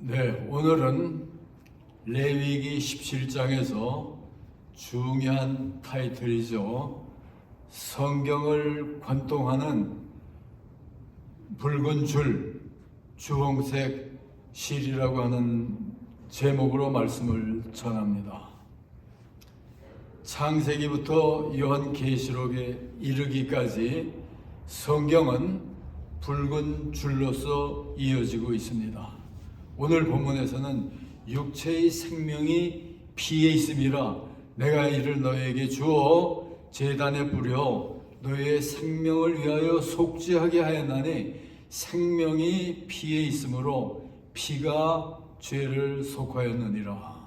네, 오늘은 레위기 17장에서 중요한 타이틀이죠. 성경을 관통하는 붉은 줄, 주홍색 실이라고 하는 제목으로 말씀을 전합니다. 창세기부터 요한계시록에 이르기까지 성경은 붉은 줄로서 이어지고 있습니다. 오늘 본문에서는 육체의 생명이 피에 있음이라 내가 이를 너희에게 주어 제단에 뿌려 너희의 생명을 위하여 속죄하게 하였나니 생명이 피에 있으므로 피가 죄를 속하였느니라.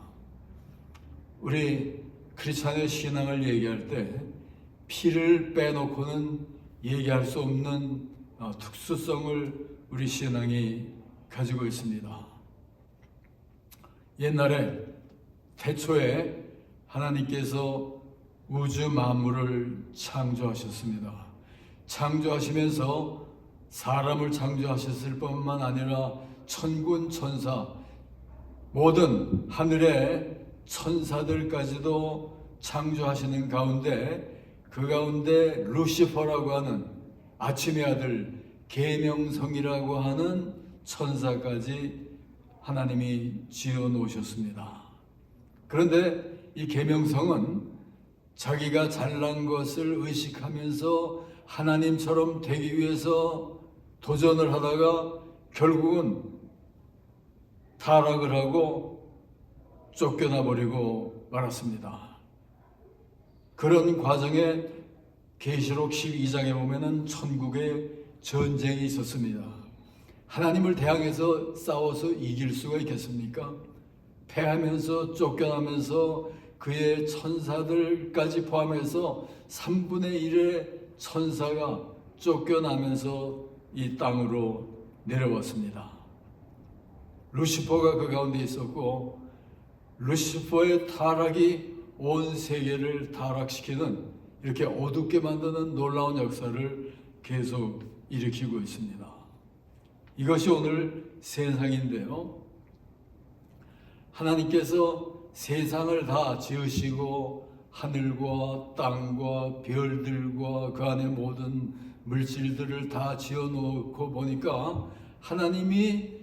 우리 크리스찬의 신앙을 얘기할 때 피를 빼놓고는 얘기할 수 없는 특수성을 우리 신앙이 가지고 있습니다. 옛날에 태초에 하나님께서 우주 만물을 창조하셨습니다. 창조하시면서 사람을 창조하셨을 뿐만 아니라 천군 천사, 모든 하늘의 천사들까지도 창조하시는 가운데 그 가운데 루시퍼라고 하는 아침의 아들 계명성이라고 하는 천사까지 하나님이 지어 놓으셨습니다. 그런데 이 계명성은 자기가 잘난 것을 의식하면서 하나님처럼 되기 위해서 도전을 하다가 결국은 타락을 하고 쫓겨나 버리고 말았습니다. 그런 과정에 계시록 12장에 보면은 천국에 전쟁이 있었습니다. 하나님을 대항해서 싸워서 이길 수가 있겠습니까? 패하면서 쫓겨나면서 그의 천사들까지 포함해서 3분의 1의 천사가 쫓겨나면서 이 땅으로 내려왔습니다. 루시퍼가 그 가운데 있었고 루시퍼의 타락이 온 세계를 타락시키는 이렇게 어둡게 만드는 놀라운 역사를 계속 일으키고 있습니다. 이것이 오늘 세상인데요. 하나님께서 세상을 다 지으시고 하늘과 땅과 별들과 그 안에 모든 물질들을 다 지어놓고 보니까 하나님이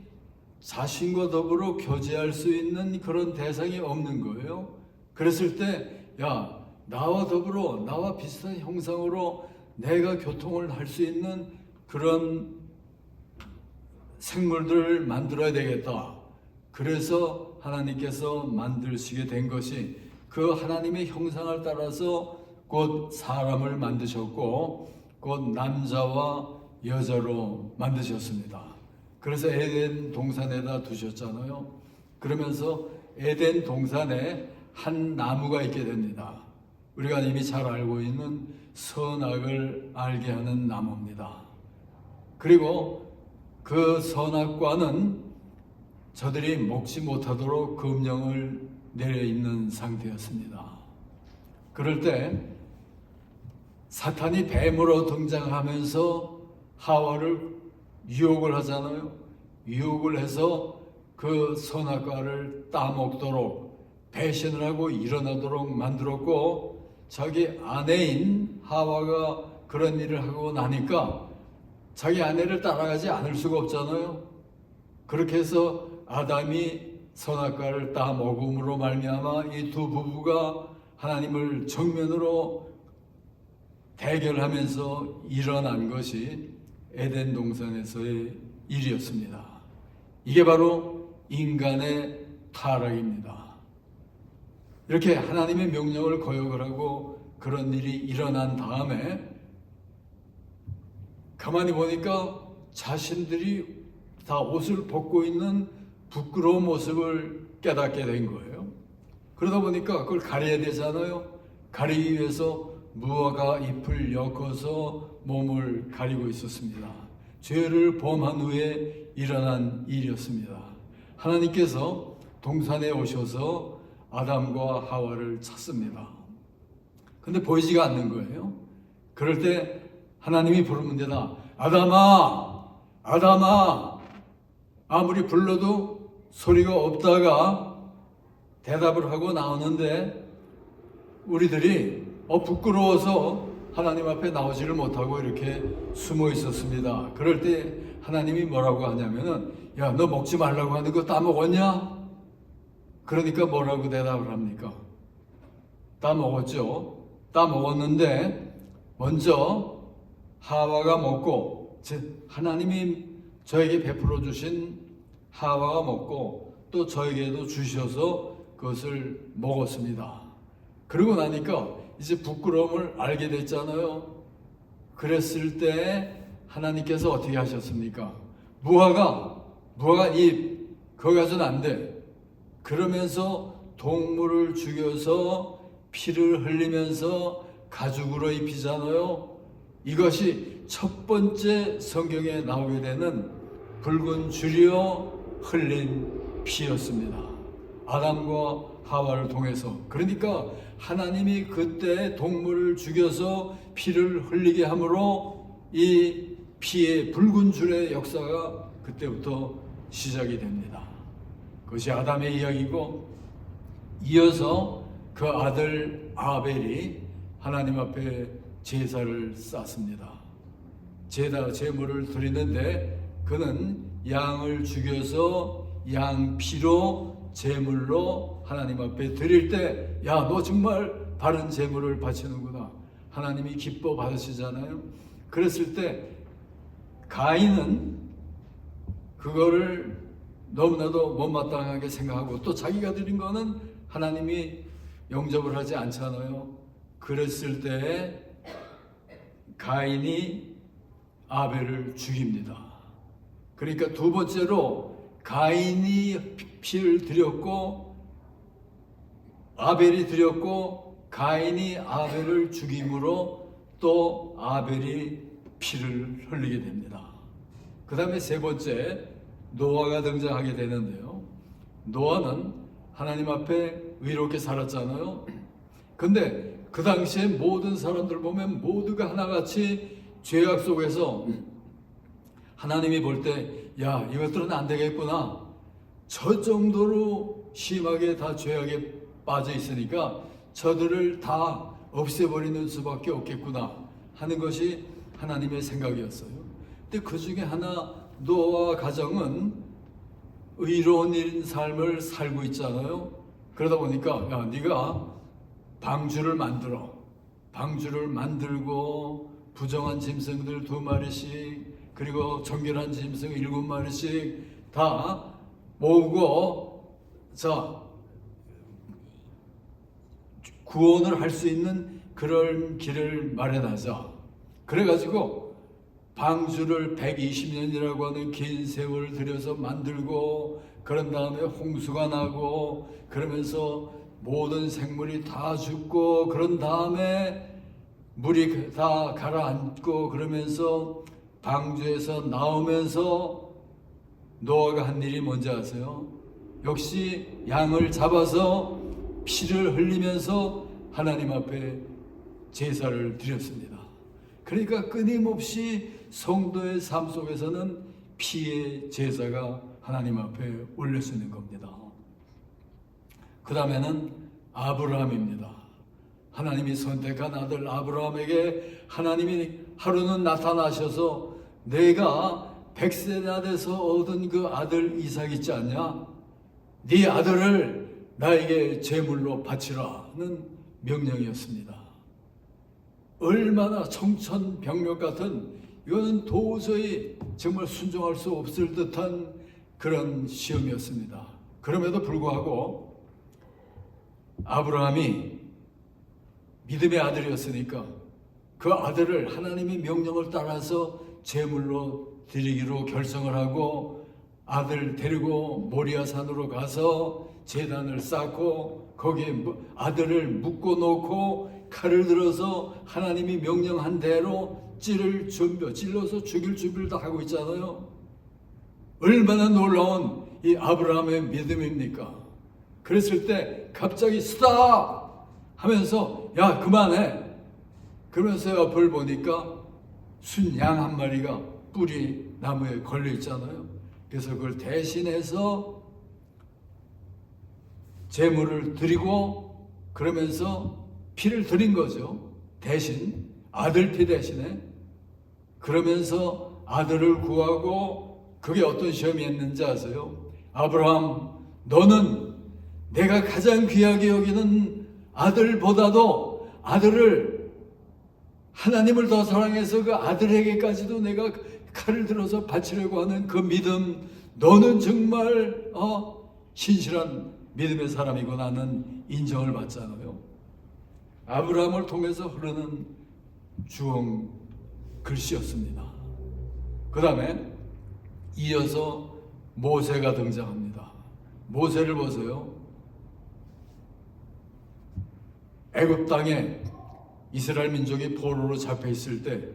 자신과 더불어 교제할 수 있는 그런 대상이 없는 거예요. 그랬을 때 나와 더불어 나와 비슷한 형상으로 내가 교통을 할 수 있는 그런 생물들을 만들어야 되겠다. 그래서 하나님께서 만드시게 된 것이 그 하나님의 형상을 따라서 곧 사람을 만드셨고 곧 남자와 여자로 만드셨습니다. 그래서 에덴 동산에다 두셨잖아요. 그러면서 에덴 동산에 한 나무가 있게 됩니다. 우리가 이미 잘 알고 있는 선악을 알게 하는 나무입니다. 그리고 그 선악과는 저들이 먹지 못하도록 금령을 내려 있는 상태였습니다. 그럴 때 사탄이 뱀으로 등장하면서 하와를 유혹을 하잖아요. 유혹을 해서 그 선악과를 따먹도록 배신을 하고 일어나도록 만들었고 자기 아내인 하와가 그런 일을 하고 나니까 자기 아내를 따라가지 않을 수가 없잖아요. 그렇게 해서 아담이 선악과를 따먹음으로 말미암아 이 두 부부가 하나님을 정면으로 대결하면서 일어난 것이 에덴 동산에서의 일이었습니다. 이게 바로 인간의 타락입니다. 이렇게 하나님의 명령을 거역을 하고 그런 일이 일어난 다음에 가만히 보니까 자신들이 다 옷을 벗고 있는 부끄러운 모습을 깨닫게 된 거예요. 그러다 보니까 그걸 가려야 되잖아요. 가리기 위해서 무화과 잎을 엮어서 몸을 가리고 있었습니다. 죄를 범한 후에 일어난 일이었습니다. 하나님께서 동산에 오셔서 아담과 하와를 찾습니다. 근데 보이지가 않는 거예요. 그럴 때 하나님이 부르는 데다 아담아, 아담아, 아무리 불러도 소리가 없다가 대답을 하고 나오는데 우리들이 부끄러워서 하나님 앞에 나오지를 못하고 이렇게 숨어 있었습니다. 그럴 때 하나님이 뭐라고 하냐면은, 야, 너 먹지 말라고 하는 거 따먹었냐? 그러니까 뭐라고 대답을 합니까? 따먹었죠. 따먹었는데 먼저 하와가 먹고, 하나님이 저에게 베풀어 주신 하와가 먹고 또 저에게도 주셔서 그것을 먹었습니다. 그러고 나니까 이제 부끄러움을 알게 됐잖아요. 그랬을 때 하나님께서 어떻게 하셨습니까? 무화과 잎 거기 가서는 안 돼. 그러면서 동물을 죽여서 피를 흘리면서 가죽으로 입히잖아요. 이것이 첫 번째 성경에 나오게 되는 붉은 줄이어 흘린 피였습니다. 아담과 하와를 통해서. 그러니까 하나님이 그때 동물을 죽여서 피를 흘리게 함으로 이 피의 붉은 줄의 역사가 그때부터 시작이 됩니다. 그것이 아담의 이야기고, 이어서 그 아들 아벨이 하나님 앞에 제사를 쌓습니다. 제물을 드리는데 그는 양을 죽여서 양 피로 제물로 하나님 앞에 드릴 때, 야, 너 정말 바른 제물을 바치는구나. 하나님이 기뻐 받으시잖아요. 그랬을 때 가인은 그거를 너무나도 못마땅하게 생각하고 또 자기가 드린 거는 하나님이 영접을 하지 않잖아요. 그랬을 때 가인이 아벨을 죽입니다. 그러니까 두 번째로 가인이 피를 드렸고 아벨이 드렸고 가인이 아벨을 죽임으로 또 아벨이 피를 흘리게 됩니다. 그 다음에 세 번째 노아가 등장하게 되는데요. 노아는 하나님 앞에 의롭게 살았잖아요. 근데 그 당시에 모든 사람들 보면 모두가 하나같이 죄악 속에서 하나님이 볼 때, 야, 이것들은 안 되겠구나. 저 정도로 심하게 다 죄악에 빠져 있으니까 저들을 다 없애버리는 수밖에 없겠구나 하는 것이 하나님의 생각이었어요. 근데 그 중에 하나, 노아 가정은 의로운 삶을 살고 있잖아요. 그러다 보니까, 야, 네가 방주를 만들어. 방주를 만들고 부정한 짐승들 2마리씩, 그리고 정결한 짐승 7마리씩 다 모으고, 자, 구원을 할 수 있는 그런 길을 마련하자. 그래가지고 방주를 120년이라고 하는 긴 세월을 들여서 만들고, 그런 다음에 홍수가 나고, 그러면서 모든 생물이 다 죽고, 그런 다음에 물이 다 가라앉고, 그러면서 방주에서 나오면서 노아가 한 일이 뭔지 아세요? 역시 양을 잡아서 피를 흘리면서 하나님 앞에 제사를 드렸습니다. 그러니까 끊임없이 성도의 삶 속에서는 피의 제사가 하나님 앞에 올려지는 겁니다. 그 다음에는 아브라함입니다. 하나님이 선택한 아들 아브라함에게 하나님이 하루는 나타나셔서, 내가 100세나 돼서 얻은 그 아들 이삭 있지 않냐? 네 아들을 나에게 제물로 바치라는 명령이었습니다. 얼마나 청천벽력 같은, 이거는 도저히 정말 순종할 수 없을 듯한 그런 시험이었습니다. 그럼에도 불구하고 아브라함이 믿음의 아들이었으니까 그 아들을 하나님의 명령을 따라서 제물로 드리기로 결정을 하고, 아들 데리고 모리아 산으로 가서 제단을 쌓고 거기에 아들을 묶어 놓고 칼을 들어서 하나님이 명령한 대로 찔러서 죽일 준비를 다 하고 있잖아요. 얼마나 놀라운 이 아브라함의 믿음입니까? 그랬을 때 갑자기 스탑 하면서, 야, 그만해. 그러면서 옆을 보니까 순양 한 마리가 뿔이 나무에 걸려 있잖아요. 그래서 그걸 대신해서 제물을 드리고 그러면서 피를 드린 거죠. 대신 아들 피 대신에. 그러면서 아들을 구하고 그게 어떤 시험이었는지 아세요? 아브라함, 너는 내가 가장 귀하게 여기는 아들보다도 아들을 하나님을 더 사랑해서 그 아들에게까지도 내가 칼을 들어서 바치려고 하는 그 믿음, 너는 정말 신실한 믿음의 사람이고 나는 인정을 받잖아요. 아브라함을 통해서 흐르는 주홍 글씨였습니다. 그 다음에 이어서 모세가 등장합니다. 모세를 보세요. 애굽 땅에 이스라엘 민족이 포로로 잡혀 있을 때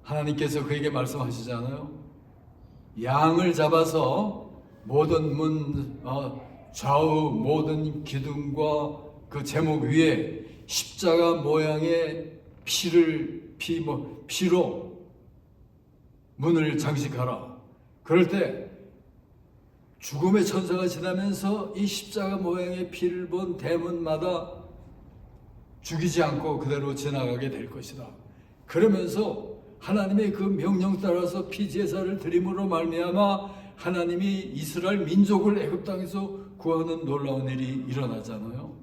하나님께서 그에게 말씀하시잖아요. 양을 잡아서 모든 문 좌우 모든 기둥과 그 제목 위에 십자가 모양의 피로 문을 장식하라. 그럴 때 죽음의 천사가 지나면서 이 십자가 모양의 피를 본 대문마다 죽이지 않고 그대로 지나가게 될 것이다. 그러면서 하나님의 그 명령 따라서 피제사를 드림으로 말미암아 하나님이 이스라엘 민족을 애굽 땅에서 구하는 놀라운 일이 일어나잖아요.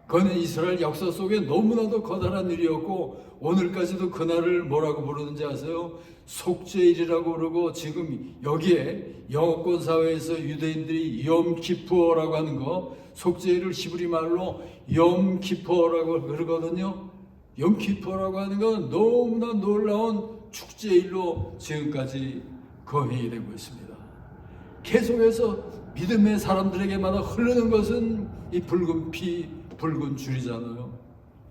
그는 이스라엘 역사 속에 너무나도 커다란 일이었고 오늘까지도 그날을 뭐라고 부르는지 아세요? 속죄일이라고 부르고 지금 여기에 영어권 사회에서 유대인들이 염키푸어라고 하는 거 속죄일을 히브리 말로 염키푸어라고 그러거든요. 염키푸어라고 하는 건 너무나 놀라운 축제일로 지금까지 거행이 되고 있습니다. 계속해서 믿음의 사람들에게마다 흐르는 것은 이 붉은 피, 붉은 줄이잖아요.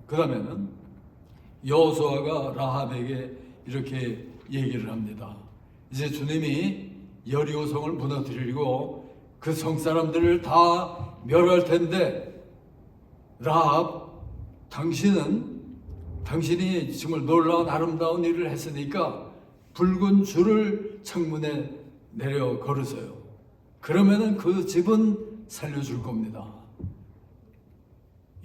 그 다음에는 여호수아가 라합에게 이렇게 얘기를 합니다. 이제 주님이 여리고성을 무너뜨리고 그 성 사람들을 다 멸할 텐데 라합, 당신이 정말 놀라운 아름다운 일을 했으니까 붉은 줄을 창문에 내려 걸으세요. 그러면은 그 집은 살려줄 겁니다.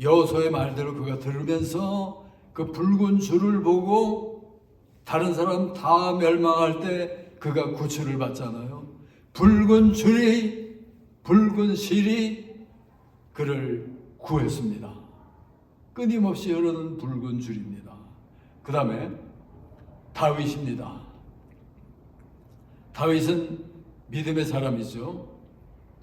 여호수아의 말대로 그가 들으면서 그 붉은 줄을 보고 다른 사람 다 멸망할 때 그가 구출을 받잖아요. 붉은 실이 그를 구했습니다. 끊임없이 흐르는 붉은 줄입니다. 그 다음에 다윗입니다. 다윗은 믿음의 사람이죠.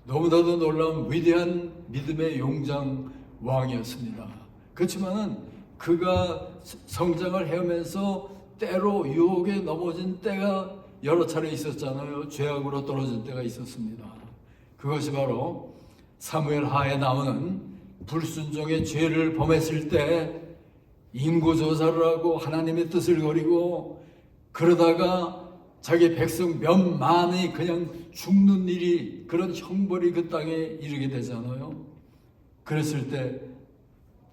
너무나도 놀라운 위대한 믿음의 용장 왕이었습니다. 그렇지만은 그가 성장을 해오면서 때로 유혹에 넘어진 때가 여러 차례 있었잖아요. 죄악으로 떨어진 때가 있었습니다. 그것이 바로 사무엘 하에 나오는 불순종의 죄를 범했을 때 인구조사를 하고 하나님의 뜻을 거리고 그러다가 자기 백성 몇만이 그냥 죽는 일이 그런 형벌이 그 땅에 이르게 되잖아요. 그랬을 때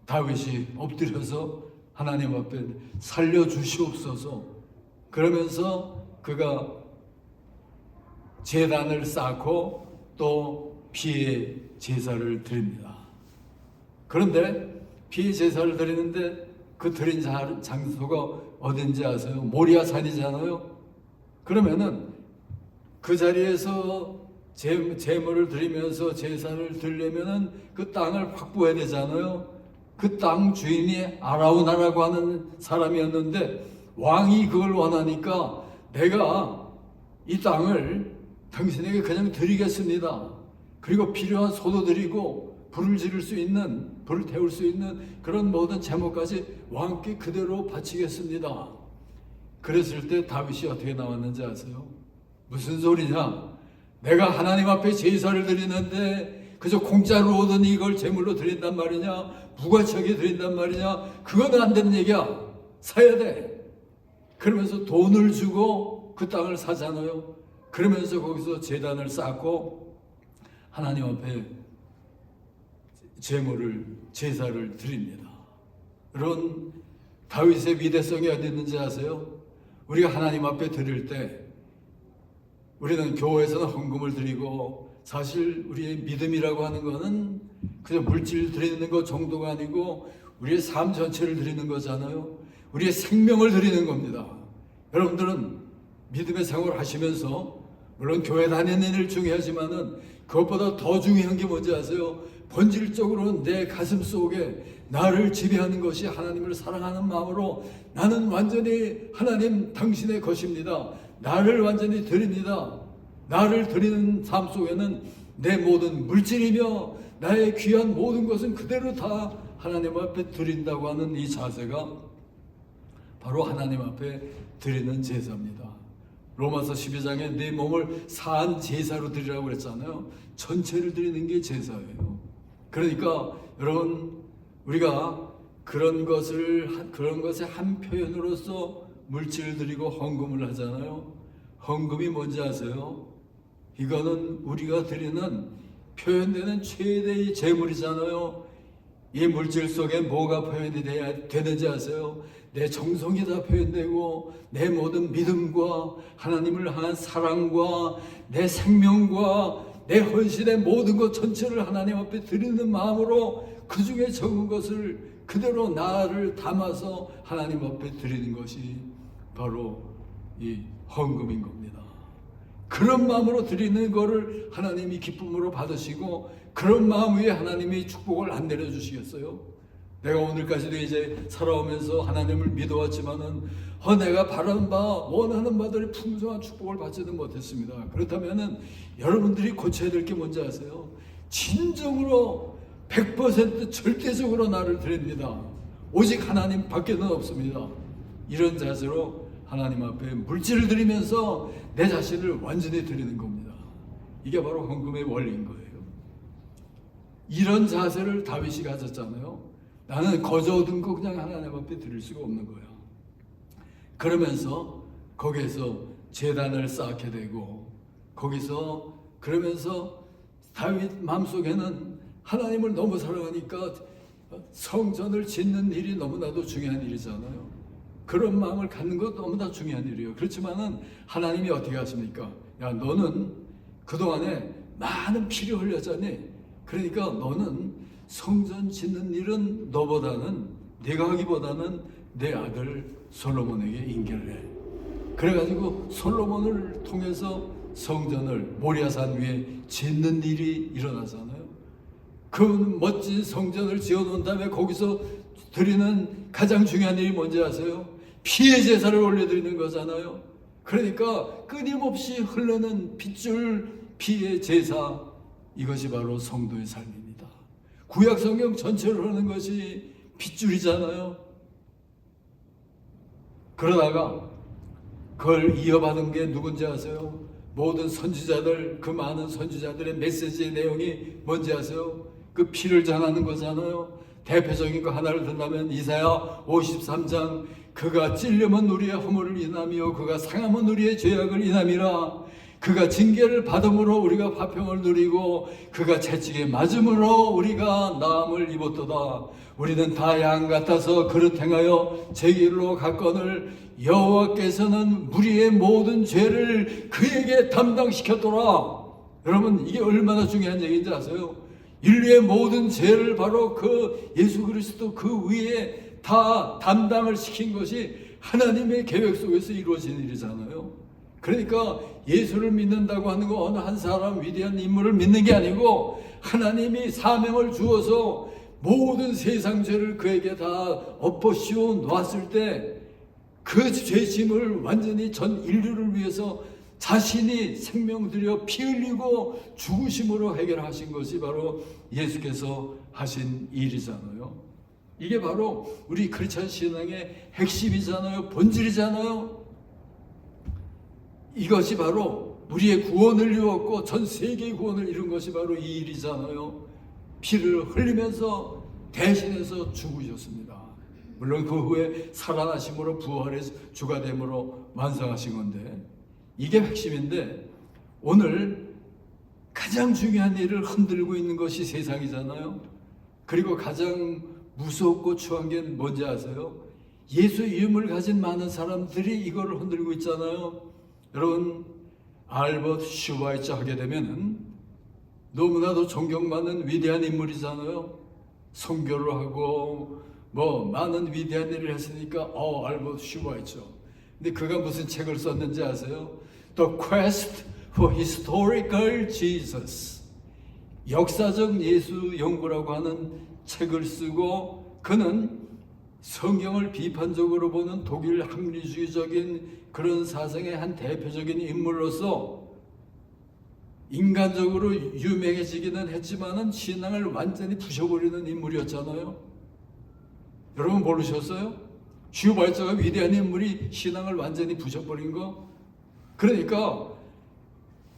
다윗이 엎드려서 하나님 앞에 살려주시옵소서 그러면서 그가 제단을 쌓고 또 피의 제사를 드립니다. 그런데 피의 제사를 드리는데 그 드린 장소가 어딘지 아세요? 모리아 산이잖아요. 그러면은 그 자리에서 제물을 드리면서 제사를 드리려면은 그 땅을 확보해야 되잖아요. 그 땅 주인이 아라우나라고 하는 사람이었는데 왕이 그걸 원하니까 내가 이 땅을 당신에게 그냥 드리겠습니다. 그리고 필요한 소도 드리고 불을 지를 수 있는, 불을 태울 수 있는 그런 모든 제목까지 왕께 그대로 바치겠습니다. 그랬을 때 다윗이 어떻게 나왔는지 아세요? 무슨 소리냐? 내가 하나님 앞에 제사를 드리는데 그저 공짜로 오던 이걸 제물로 드린단 말이냐? 부가치하게 드린단 말이냐? 그건 안 되는 얘기야. 사야 돼. 그러면서 돈을 주고 그 땅을 사잖아요. 그러면서 거기서 제단을 쌓고 하나님 앞에 제사를 드립니다. 여러분, 다윗의 위대성이 어디 있는지 아세요? 우리가 하나님 앞에 드릴 때 우리는 교회에서는 헌금을 드리고, 사실 우리의 믿음이라고 하는 것은 그냥 물질 드리는 것 정도가 아니고 우리의 삶 전체를 드리는 거잖아요. 우리의 생명을 드리는 겁니다. 여러분들은 믿음의 생활을 하시면서 물론 교회 다니는 일 중요하지만은 그것보다 더 중요한 게 뭔지 아세요? 본질적으로 내 가슴 속에 나를 지배하는 것이 하나님을 사랑하는 마음으로, 나는 완전히 하나님 당신의 것입니다, 나를 완전히 드립니다. 나를 드리는 삶 속에는 내 모든 물질이며 나의 귀한 모든 것은 그대로 다 하나님 앞에 드린다고 하는 이 자세가 바로 하나님 앞에 드리는 제사입니다. 로마서 12장에 내 몸을 사한 제사로 드리라고 그랬잖아요. 전체를 드리는 게 제사예요. 그러니까 여러분, 우리가 그런 것의 한 표현으로서 물질을 드리고 헌금을 하잖아요. 헌금이 뭔지 아세요? 이거는 우리가 드리는 표현되는 최대의 재물이잖아요. 이 물질 속에 뭐가 표현이 되는지 아세요? 내 정성이 다 표현되고, 내 모든 믿음과 하나님을 향한 사랑과 내 생명과 내 헌신의 모든 것 전체를 하나님 앞에 드리는 마음으로 그 중에 적은 것을 그대로 나를 담아서 하나님 앞에 드리는 것이 바로 이 헌금인 겁니다. 그런 마음으로 드리는 것을 하나님이 기쁨으로 받으시고, 그런 마음 위에 하나님이 축복을 안 내려주시겠어요? 내가 오늘까지도 이제 살아오면서 하나님을 믿어왔지만은 내가 바라는 바, 원하는 바들이 풍성한 축복을 받지는 못했습니다. 그렇다면은 여러분들이 고쳐야 될 게 뭔지 아세요? 진정으로 100% 절대적으로 나를 드립니다, 오직 하나님 밖에는 없습니다, 이런 자세로 하나님 앞에 물질을 드리면서 내 자신을 완전히 드리는 겁니다. 이게 바로 헌금의 원리인 거예요. 이런 자세를 다윗이 가졌잖아요. 나는 거저 얻은 거 그냥 하나님 앞에 드릴 수가 없는 거야. 그러면서 거기에서 제단을 쌓게 되고, 거기서 그러면서 다윗 마음속에는 하나님을 너무 사랑하니까 성전을 짓는 일이 너무나도 중요한 일이잖아요. 그런 마음을 갖는 것 너무나 중요한 일이에요. 그렇지만은 하나님이 어떻게 하십니까? 야, 너는 그동안에 많은 피를 흘렸잖니. 그러니까 너는 성전 짓는 일은 네가 하기보다는 내 아들 솔로몬에게 인계를 해. 그래가지고 솔로몬을 통해서 성전을 모리아산 위에 짓는 일이 일어나잖아요. 그 멋진 성전을 지어놓은 다음에 거기서 드리는 가장 중요한 일이 뭔지 아세요? 피의 제사를 올려드리는 거잖아요. 그러니까 끊임없이 흐르는 핏줄 피의 제사, 이것이 바로 성도의 삶입니다. 구약 성경 전체로 하는 것이 핏줄이잖아요. 그러다가 그걸 이어받은 게 누군지 아세요? 모든 선지자들, 그 많은 선지자들의 메시지의 내용이 뭔지 아세요? 그 피를 전하는 거잖아요. 대표적인 거 하나를 든다면 이사야 53장, 그가 찔림은 우리의 허물을 인하며 그가 상함은 우리의 죄악을 인함이라. 그가 징계를 받음으로 우리가 화평을 누리고 그가 채찍에 맞음으로 우리가 나음을 입었도다. 우리는 다 양 같아서 그릇 행하여 제 길로 갔거늘 여호와께서는 우리의 모든 죄를 그에게 담당시켰더라. 여러분, 이게 얼마나 중요한 얘기인지 아세요? 인류의 모든 죄를 바로 그 예수 그리스도 그 위에 다 담당을 시킨 것이 하나님의 계획 속에서 이루어진 일이잖아요. 그러니까 예수를 믿는다고 하는 거 어느 한 사람 위대한 인물을 믿는 게 아니고, 하나님이 사명을 주어서 모든 세상 죄를 그에게 다 엎어 씌워 놨을 때 그 죄짐을 완전히 전 인류를 위해서 자신이 생명 들여 피 흘리고 죽으심으로 해결하신 것이 바로 예수께서 하신 일이잖아요. 이게 바로 우리 크리스찬 신앙의 핵심이잖아요. 본질이잖아요. 이것이 바로 우리의 구원을 이루었고 전 세계의 구원을 이룬 것이 바로 이 일이잖아요. 피를 흘리면서 대신해서 죽으셨습니다. 물론 그 후에 살아나심으로 부활의 주가 됨으로 완성하신 건데, 이게 핵심인데, 오늘 가장 중요한 일을 흔들고 있는 것이 세상이잖아요. 그리고 가장 무섭고 추한 게 뭔지 아세요? 예수 이름을 가진 많은 사람들이 이거를 흔들고 있잖아요. 여러분, 알버트 슈바이처 하게 되면은 너무나도 존경받는 위대한 인물이잖아요. 선교를 하고 뭐 많은 위대한 일을 했으니까 알버트 슈바이처. 근데 그가 무슨 책을 썼는지 아세요? The Quest for Historical Jesus. 역사적 예수 연구라고 하는 책을 쓰고 그는 성경을 비판적으로 보는 독일 합리주의적인 그런 사상의 한 대표적인 인물로서 인간적으로 유명해지기는 했지만은 신앙을 완전히 부셔버리는 인물이었잖아요. 여러분 모르셨어요? 슈바이처가 위대한 인물이 신앙을 완전히 부셔버린 거? 그러니까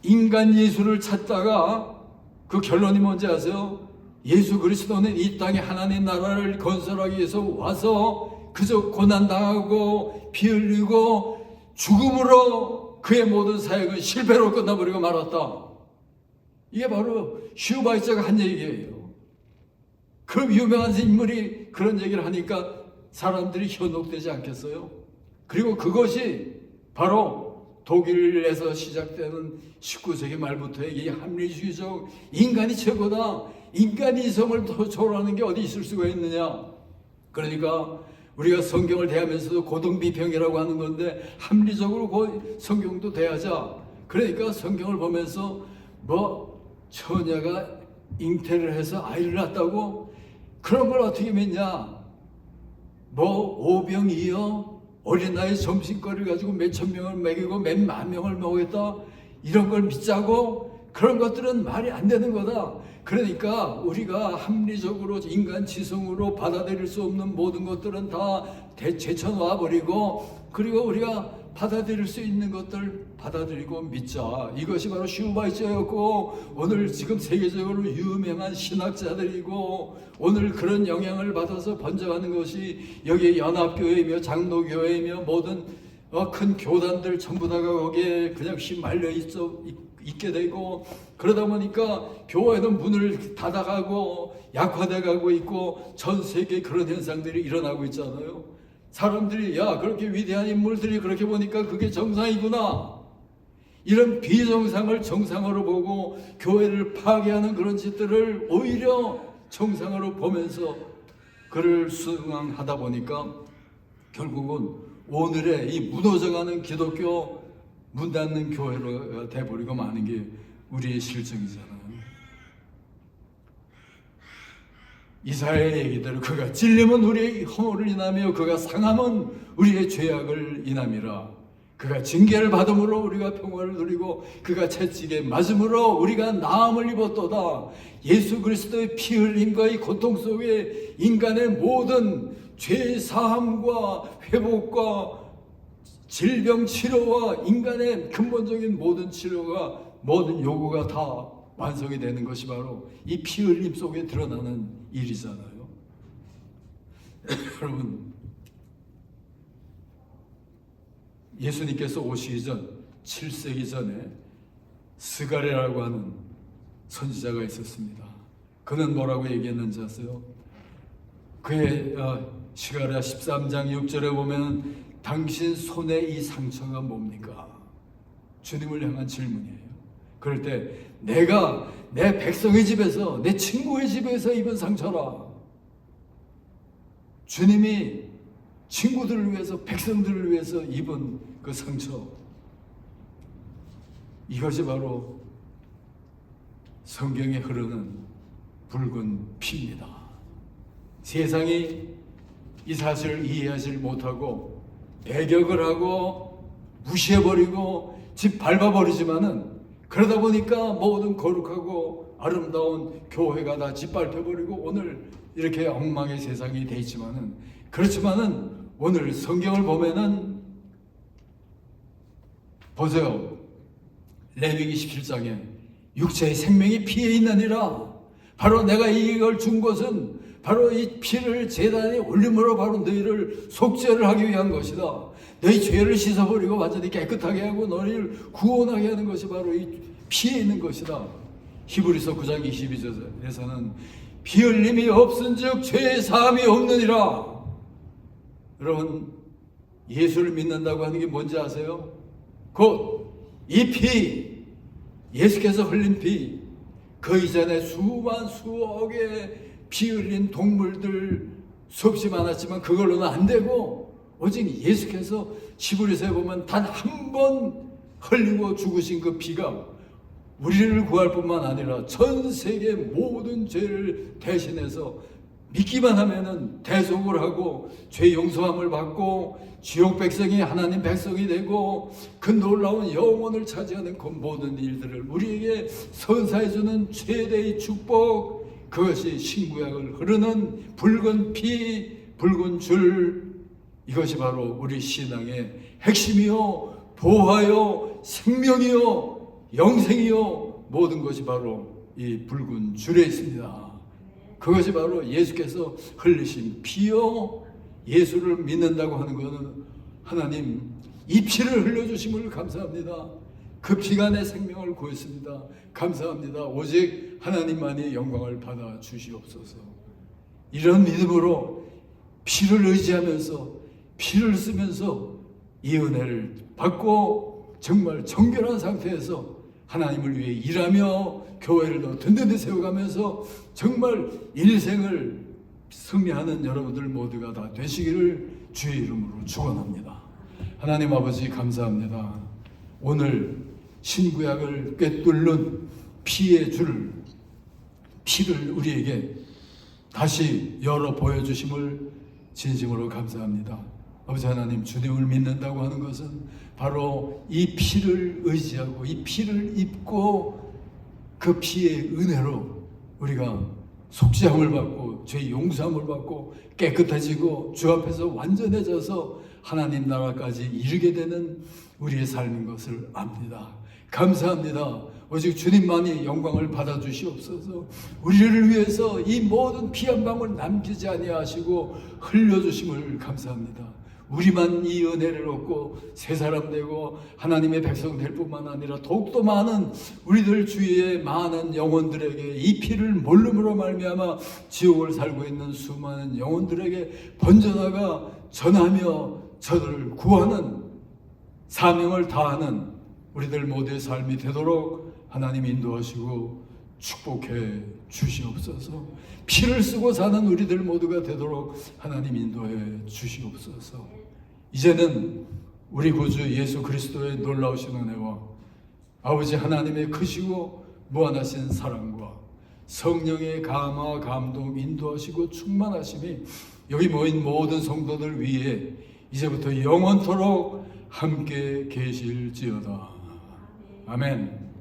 인간 예수를 찾다가 그 결론이 뭔지 아세요? 예수 그리스도는 이 땅에 하나님 나라를 건설하기 위해서 와서 그저 고난당하고 피 흘리고 죽음으로 그의 모든 사역은 실패로 끝나버리고 말았다. 이게 바로 슈바이처가 한 얘기예요. 그 유명한 인물이 그런 얘기를 하니까 사람들이 현혹되지 않겠어요? 그리고 그것이 바로 독일에서 시작되는 19세기 말부터의 이 합리주의적 인간이 최고다, 인간이 이성을 더 초월하는 게 어디 있을 수가 있느냐. 그러니까 우리가 성경을 대하면서도 고등비평이라고 하는 건데 합리적으로 성경도 대하자. 그러니까 성경을 보면서 처녀가 잉태를 해서 아이를 낳았다고? 그런 걸 어떻게 믿냐? 오병이어 어린아이 점심거리를 가지고 몇천 명을 먹이고 몇 만 명을 먹였다? 이런 걸 믿자고? 그런 것들은 말이 안 되는 거다. 그러니까 우리가 합리적으로 인간 지성으로 받아들일 수 없는 모든 것들은 다 제쳐놔 버리고, 그리고 우리가 받아들일 수 있는 것들 받아들이고 믿자. 이것이 바로 슈바이처였고, 오늘 지금 세계적으로 유명한 신학자들이고, 오늘 그런 영향을 받아서 번져가는 것이 여기 연합교회이며 장로교회이며 모든 큰 교단들 전부 다가 거기에 그냥 휘말려 있게 되고, 그러다 보니까 교회는 문을 닫아가고 약화돼 가고 있고 전 세계에 그런 현상들이 일어나고 있잖아요. 사람들이 그렇게 위대한 인물들이 그렇게 보니까 그게 정상이구나, 이런 비정상을 정상으로 보고 교회를 파괴하는 그런 짓들을 오히려 정상으로 보면서 그를 수긍하다 보니까 결국은 오늘의 이 무너져가는 기독교 문 닫는 교회로 돼버리고 마는 게 우리의 실정이잖아요. 이사야의 얘기대로 그가 찔림은 우리의 허물을 인하며 그가 상함은 우리의 죄악을 인함이라. 그가 징계를 받음으로 우리가 평화를 누리고 그가 채찍에 맞음으로 우리가 나음을 입었도다. 예수 그리스도의 피 흘림과 이 고통 속에 인간의 모든 죄 사함과 회복과 질병 치료와 인간의 근본적인 모든 치료가, 모든 요구가 다 완성이 되는 것이 바로 이 피 흘림 속에 드러나는 일이잖아요. 여러분, 예수님께서 오시기 전 7세기 전에 스가랴라고 하는 선지자가 있었습니다. 그는 뭐라고 얘기했는지 아세요? 그의 스가랴 13장 6절에 보면 당신 손에 이 상처가 뭡니까? 주님을 향한 질문이에요. 그럴 때 내가 내 백성의 집에서, 내 친구의 집에서 입은 상처라. 주님이 친구들을 위해서, 백성들을 위해서 입은 그 상처, 이것이 바로 성경에 흐르는 붉은 피입니다. 세상이 이 사실을 이해하지 못하고 배격을 하고 무시해버리고 집 밟아버리지만은, 그러다 보니까 모든 거룩하고 아름다운 교회가 다 짓밟혀버리고 오늘 이렇게 엉망의 세상이 돼 있지만은, 그렇지만은 오늘 성경을 보면은 보세요. 레위기 17장에 육체의 생명이 피에 있느니라. 바로 내가 이걸 준 것은 바로 이 피를 제단에 올림으로 바로 너희를 속죄를 하기 위한 것이다. 너희 죄를 씻어버리고 완전히 깨끗하게 하고 너희를 구원하게 하는 것이 바로 이 피에 있는 것이다. 히브리서 9장 22절에서는 피 흘림이 없은즉 죄의 사함이 없느니라. 여러분, 예수를 믿는다고 하는 게 뭔지 아세요? 곧 이 피, 예수께서 흘린 피, 그 이전에 수억의 피 흘린 동물들 수없이 많았지만 그걸로는 안 되고 오직 예수께서 히브리서에 보면 단 한 번 흘리고 죽으신 그 피가 우리를 구할 뿐만 아니라 전 세계 모든 죄를 대신해서 믿기만 하면은 대속을 하고 죄 용서함을 받고 지옥 백성이 하나님 백성이 되고 그 놀라운 영혼을 차지하는 그 모든 일들을 우리에게 선사해 주는 최대의 축복, 그것이 신구약을 흐르는 붉은 피, 붉은 줄, 이것이 바로 우리 신앙의 핵심이요, 보화요, 생명이요, 영생이요, 모든 것이 바로 이 붉은 줄에 있습니다. 그것이 바로 예수께서 흘리신 피요, 예수를 믿는다고 하는 것은 하나님 이 피를 흘려주심을 감사합니다. 그 피가 내 생명을 구했습니다. 감사합니다. 오직 하나님만이 영광을 받아 주시옵소서. 이런 믿음으로 피를 의지하면서 피를 쓰면서 이 은혜를 받고 정말 정결한 상태에서 하나님을 위해 일하며 교회를 더 든든히 세워가면서 정말 일생을 승리하는 여러분들 모두가 다 되시기를 주의 이름으로 축원합니다. 하나님 아버지 감사합니다. 오늘 신구약을 꿰뚫는 피의 줄, 피를 우리에게 다시 열어 보여주심을 진심으로 감사합니다. 아버지 하나님, 주님을 믿는다고 하는 것은 바로 이 피를 의지하고 이 피를 입고 그 피의 은혜로 우리가 속죄함을 받고 죄 용서함을 받고 깨끗해지고 주 앞에서 완전해져서 하나님 나라까지 이르게 되는 우리의 삶인 것을 압니다. 감사합니다. 오직 주님만이 영광을 받아 주시옵소서. 우리를 위해서 이 모든 피 한 방울 남기지 아니하시고 흘려 주심을 감사합니다. 우리만 이 은혜를 얻고 새 사람 되고 하나님의 백성 될 뿐만 아니라 더욱더 많은 우리들 주위의 많은 영혼들에게 이 피를 모름으로 말미암아 지옥을 살고 있는 수많은 영혼들에게 번져나가 전하며 저들을 구하는 사명을 다하는 우리들 모두의 삶이 되도록 하나님 인도하시고 축복해 주시옵소서. 피를 쓰고 사는 우리들 모두가 되도록 하나님 인도해 주시옵소서. 이제는 우리 구주 예수 그리스도의 놀라우신 은혜와 아버지 하나님의 크시고 무한하신 사랑과 성령의 감화, 감동, 인도하시고 충만하심이 여기 모인 모든 성도들 위에 이제부터 영원토록 함께 계실지어다. 아멘.